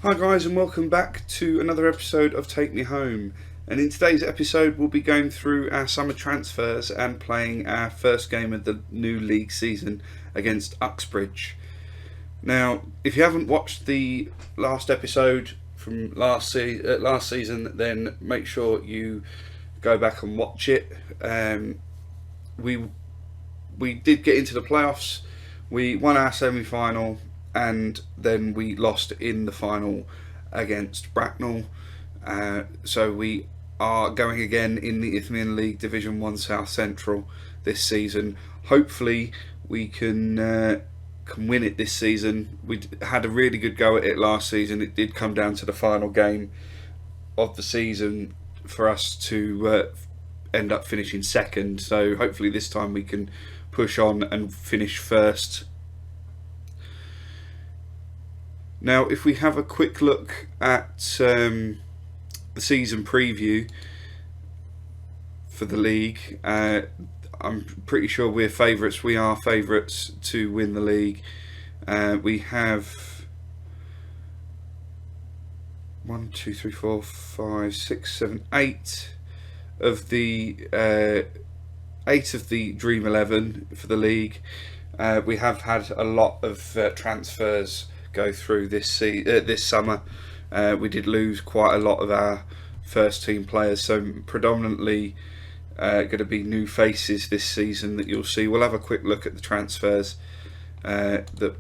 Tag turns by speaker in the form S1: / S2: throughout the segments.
S1: Hi guys, and welcome back to another episode of Take Me Home. And in today's episode we'll be going through our summer transfers and playing our first game of the new league season against Uxbridge. Now, if you haven't watched the last episode from last season, then make sure you go back and watch it. We did get into the playoffs. We won our semi-final, and then we lost in the final against Bracknell. So we are going again in the Isthmian League Division 1 South Central this season. Hopefully we can win it this season. We had a really good go at it last season. It did come down to the final game of the season for us to end up finishing second. So hopefully this time we can push on and finish first. Now, if we have a quick look at the season preview for the league, I'm pretty sure we're favourites. We are favourites to win the league. We have 1, 2, 3, 4, 5, 6, 7, 8 of the 8 of the Dream 11 for the league. We have had a lot of transfers go through this summer. We did lose quite a lot of our first team players, so predominantly going to be new faces this season that you'll see. We'll have a quick look at the transfers. That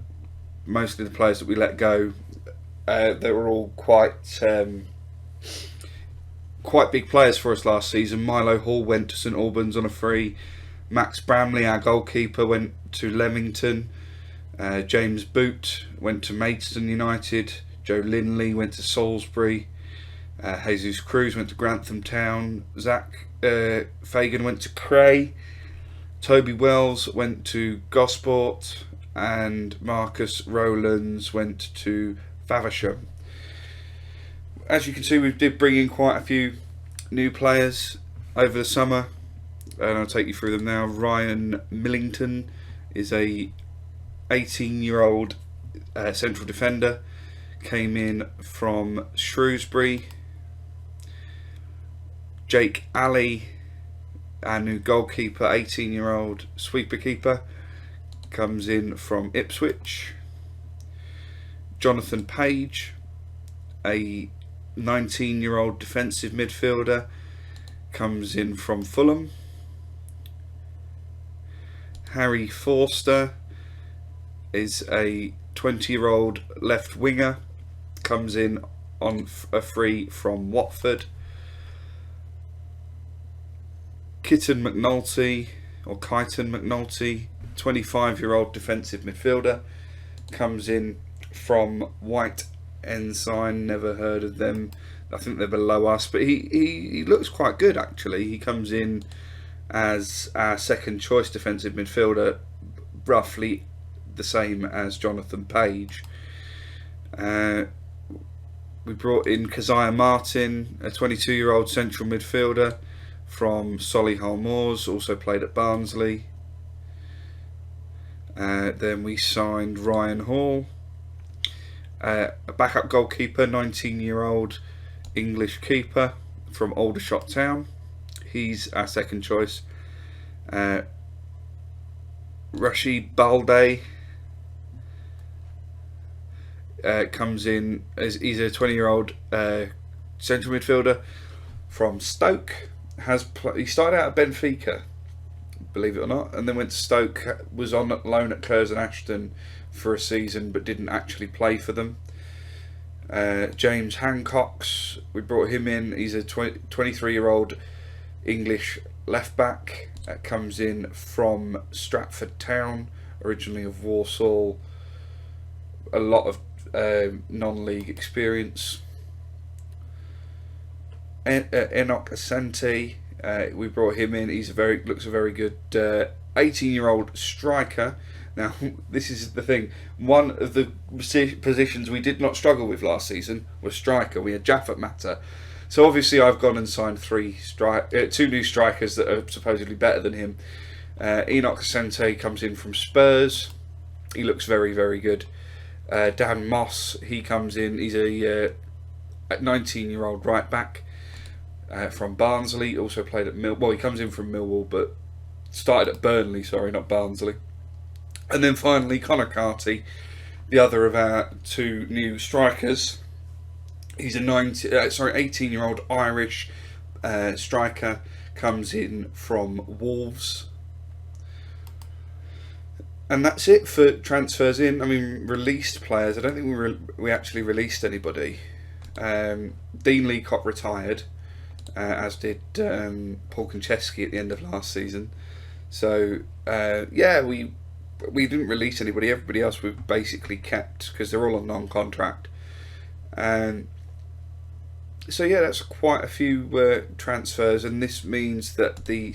S1: mostly the players that we let go, they were all quite big players for us last season. Milo Hall went to St Albans on a free. Max Bramley, our goalkeeper, went to Leamington. James Boot went to Maidstone United. Joe Linley went to Salisbury. Jesus Cruz went to Grantham Town. Zach Fagan went to Cray. Toby Wells went to Gosport. And Marcus Rowlands went to Faversham. As you can see, we did bring in quite a few new players over the summer, and I'll take you through them now. Ryan Millington is a 18-year-old central defender, came in from Shrewsbury. Jake Alley, our new goalkeeper, 18-year-old sweeper keeper, comes in from Ipswich. Jonathan Page, a 19-year-old defensive midfielder, comes in from Fulham. Harry Forster is a 20-year-old left winger, comes in on a free from Watford. Kytan McNulty, 25-year-old defensive midfielder, comes in from White Ensign. Never heard of them. I think they're below us, but he looks quite good actually. He comes in as our second choice defensive midfielder, roughly the same as Jonathan Page. We brought in Keziah Martin, a 22-year-old central midfielder from Solihull Moors, also played at Barnsley. Then we signed Ryan Hall, a backup goalkeeper, 19-year-old English keeper from Aldershot Town. He's our second choice. Rashid Balde comes in as he's a 20-year-old central midfielder from Stoke. He started out at Benfica, believe it or not, and then went to Stoke. Was on loan at Curzon Ashton for a season, but didn't actually play for them. James Hancox, we brought him in. He's a 23-year-old English left back. Comes in from Stratford Town, originally of Walsall. A lot of non-league experience. Enoch Asante, we brought him in. Looks a very good 18-year-old striker. Now, this is the thing. One of the positions we did not struggle with last season was striker. We had Jaffet Matter. So obviously I've gone and signed two new strikers that are supposedly better than him. Enoch Asante comes in from Spurs. He looks very, very good. Dan Moss, he comes in. He's a 19-year-old right back from Barnsley. Also played at Well, he comes in from Millwall, but started at Burnley. Sorry, not Barnsley. And then finally, Connor Carty, the other of our two new strikers. He's a 18-year-old Irish striker. Comes in from Wolves. And that's it for transfers in. I mean, released players. I don't think we actually released anybody. Dean Leacock retired, as did Paul Konchesky at the end of last season. So we didn't release anybody. Everybody else we basically kept because they're all on non-contract. So that's quite a few transfers, and this means that the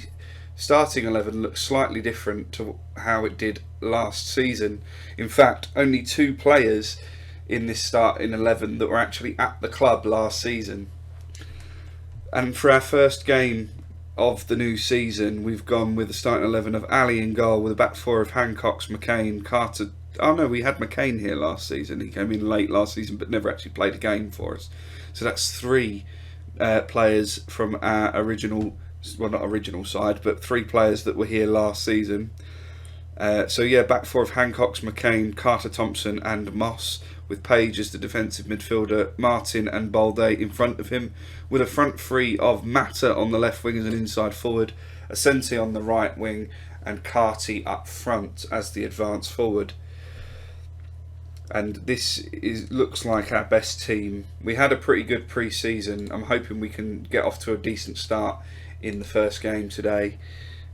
S1: starting 11 looks slightly different to how it did last season. In fact, only 2 players in this starting 11 that were actually at the club last season. And for our first game of the new season, we've gone with the starting 11 of Ali in goal, with a back 4 of Hancocks, McCain, Carter. Oh no, we had McCain here last season. He came in late last season but never actually played a game for us. So that's 3 players from our original, well, not original side, but 3 players that were here last season. Back 4 of Hancocks, McCain, Carter Thompson and Moss, with Page as the defensive midfielder, Martin and Balde in front of him, with a front 3 of Matter on the left wing as an inside forward, Asensio on the right wing, and Carty up front as the advance forward. And this looks like our best team. We had a pretty good pre-season. I'm hoping we can get off to a decent start in the first game today.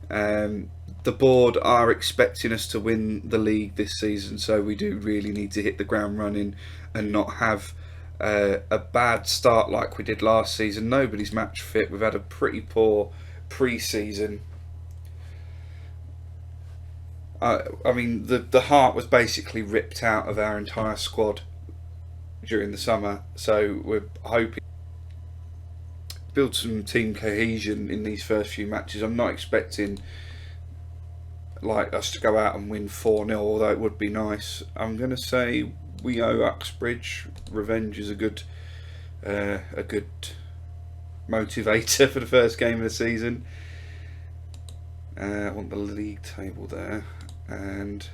S1: The board are expecting us to win the league this season, so we do really need to hit the ground running and not have a bad start like we did last season. Nobody's match fit. We've had a pretty poor pre-season. I mean, the heart was basically ripped out of our entire squad during the summer, so we're hoping to build some team cohesion in these first few matches. I'm not expecting us to go out and win 4-0, although it would be nice. I'm going to say we owe Uxbridge. Revenge is a good motivator for the first game of the season. I want the league table there and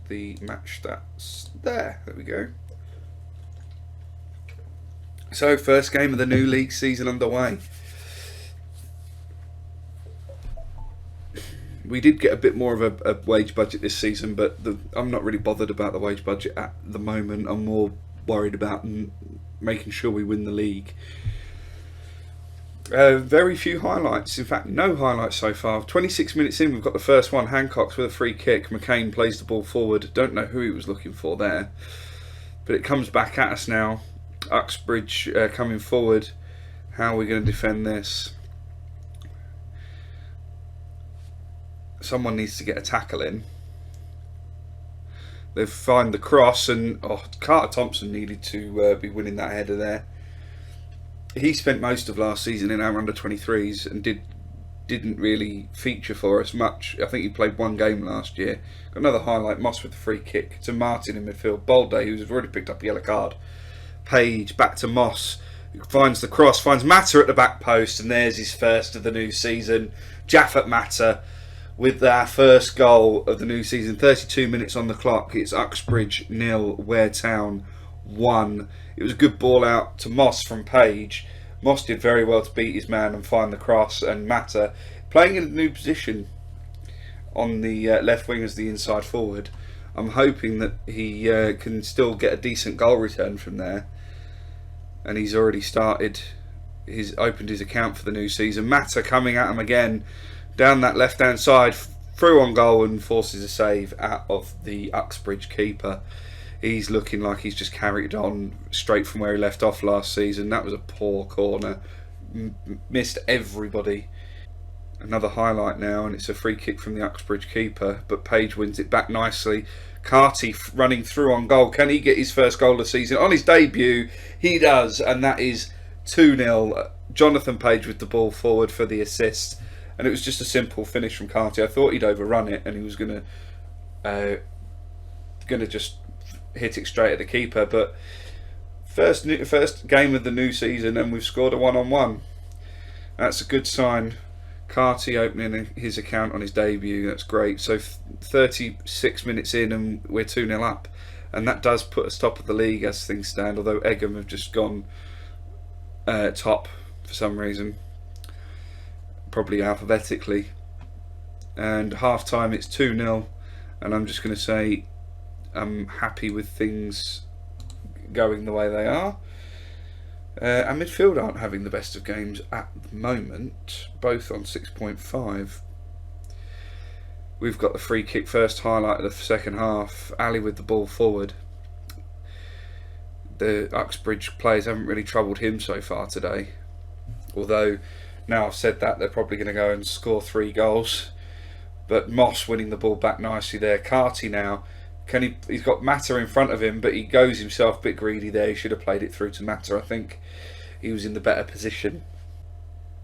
S1: the match stats there. There we go. So, first game of the new league season underway. We did get a bit more of a wage budget this season, but I'm not really bothered about the wage budget at the moment. I'm more worried about making sure we win the league. Very few highlights. In fact, no highlights so far. 26 minutes in, we've got the first one. Hancocks with a free kick. McCain plays the ball forward. Don't know who he was looking for there, but it comes back at us now. Uxbridge coming forward. How are we going to defend this? Someone needs to get a tackle in. They've found the cross, and Carter Thompson needed to be winning that header there. He spent most of last season in our under-23s and didn't really feature for us much. I think he played 1 game last year. Got another highlight, Moss with the free kick to Martin in midfield. Balde, who's already picked up a yellow card. Page back to Moss, who finds the cross, finds Matter at the back post, and there's his first of the new season. Jaffet Matter with our first goal of the new season. 32 minutes on the clock. It's Uxbridge 0, Ware Town 1. It was a good ball out to Moss from Page. Moss did very well to beat his man and find the cross, and Matter playing in a new position on the left wing as the inside forward. I'm hoping that he can still get a decent goal return from there, and he's already opened his account for the new season. Matter coming at him again down that left hand side, through on goal, and forces a save out of the Uxbridge keeper. He's looking like he's just carried on straight from where he left off last season. That was a poor corner. Missed everybody. Another highlight now, and it's a free kick from the Uxbridge keeper, but Page wins it back nicely. Carty running through on goal. Can he get his first goal of the season? On his debut, he does, and that is 2-0. Jonathan Page with the ball forward for the assist, and it was just a simple finish from Carty. I thought he'd overrun it, and he was going to just hit it straight at the keeper. But first game of the new season, and we've scored a 1-on-1. That's a good sign. Carty opening his account on his debut, that's great. So 36 minutes in and we're 2-0 up, and that does put us top of the league as things stand, although Egham have just gone top for some reason, probably alphabetically. And half time it's 2-0, and I'm just going to say I'm happy with things going the way they are. Our midfield aren't having the best of games at the moment, both on 6.5. We've got the free kick first highlight of the second half, Ali with the ball forward. The Uxbridge players haven't really troubled him so far today, although now I've said that, they're probably going to go and score 3 goals. But Moss winning the ball back nicely there. Carty now, he's got Mata in front of him, but he goes himself a bit greedy there. He should have played it through to Mata. I think he was in the better position.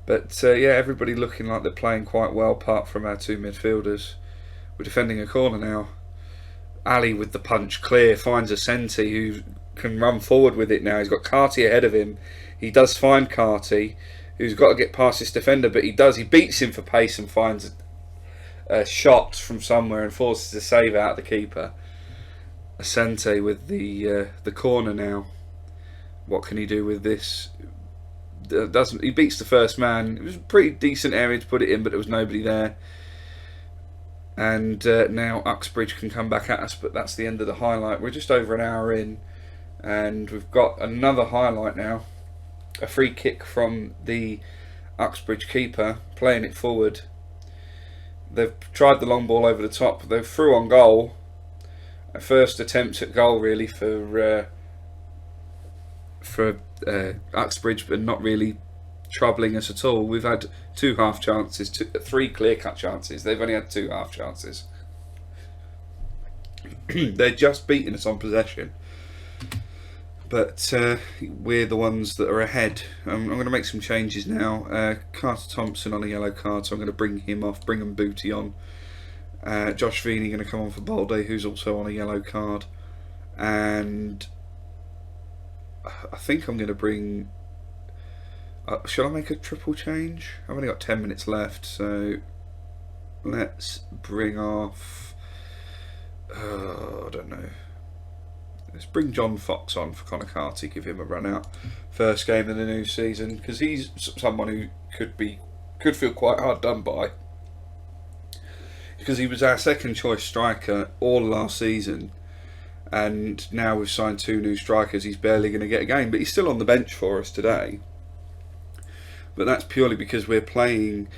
S1: But yeah, everybody looking like they're playing quite well apart from our 2 midfielders. We're defending a corner now. Ali with the punch clear finds Asenti, who can run forward with it now. He's got Carty ahead of him. He does find Carty, who's got to get past this defender, but he does. He beats him for pace and finds a shot from somewhere and forces a save out of the keeper. Asante with the corner now. What can he do with this? He beats the first man. It was a pretty decent area to put it in, but there was nobody there. And now Uxbridge can come back at us, but that's the end of the highlight. We're just over an hour in, and we've got another highlight now. A free kick from the Uxbridge keeper, playing it forward. They've tried the long ball over the top. They're through on goal. A first attempt at goal really for Uxbridge, but not really troubling us at all. We've had 2 half chances, 3 clear-cut chances. They've only had 2 half chances. They're just beating us on possession, but we're the ones that are ahead. I'm going to make some changes now. Carter Thompson on a yellow card, so I'm going to bring him off. Bring Booty on. Josh Veeney going to come on for Balde, who's also on a yellow card, and I think I'm going to bring. Shall I make a triple change? I've only got 10 minutes left, so let's bring off. I don't know. Let's bring John Fox on for Connor Carty. Give him a run out. First game of the new season, because he's someone who could feel quite hard done by. Because he was our second choice striker all last season, and now we've signed 2 new strikers. He's barely going to get a game, but he's still on the bench for us today. But that's purely because we're playing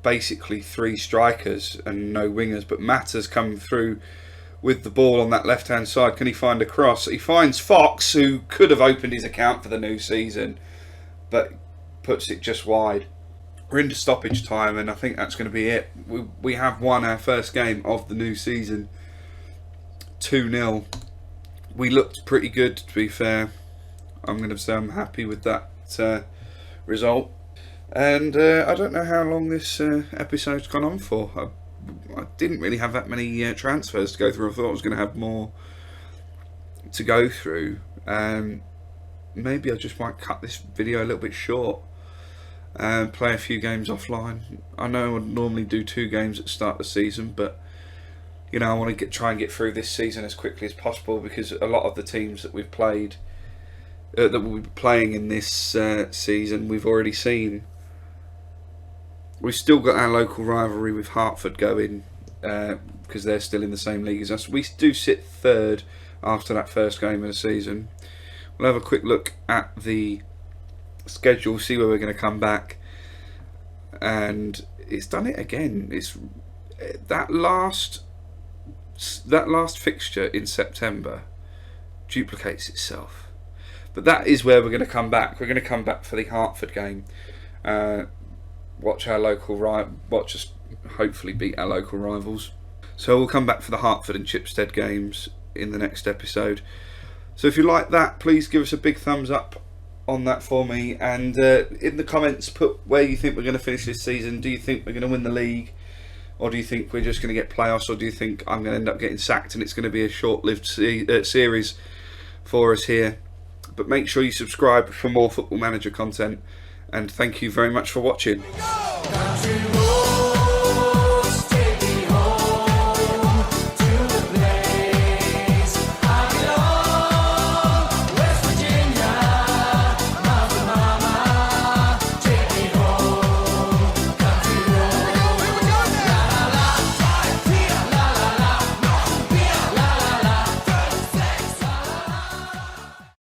S1: basically 3 strikers and no wingers. But Mata's come through with the ball on that left hand side. Can he find a cross? He finds Fox, who could have opened his account for the new season, but puts it just wide. We're into stoppage time, and I think that's going to be it. We have won our first game of the new season, 2-0. We looked pretty good, to be fair. I'm going to say I'm happy with that result. And I don't know how long this episode's gone on for. I didn't really have that many transfers to go through. I thought I was going to have more to go through. Maybe I just might cut this video a little bit short and play a few games offline. I know I would normally do 2 games at the start of the season, but you know, I want to try and get through this season as quickly as possible, because a lot of the teams that we've played, that we'll be playing in this season, we've already seen. We've still got our local rivalry with Hertford going, because they're still in the same league as us. We do sit 3rd after that first game of the season. We'll have a quick look at the schedule, see where we're going to come back, and it's done it again. It's that last fixture in September duplicates itself, but that is where we're going to come back. We're going to come back for the Hertford game. Watch us hopefully beat our local rivals. So we'll come back for the Hertford and Chipstead games in the next episode. So if you like that, please give us a big thumbs up on that for me, and in the comments put where you think we're going to finish this season. Do you think we're going to win the league, Or do you think we're just going to get playoffs? Or do you think I'm going to end up getting sacked and it's going to be a short-lived series for us here? But make sure you subscribe for more Football Manager content. And thank you very much for watching.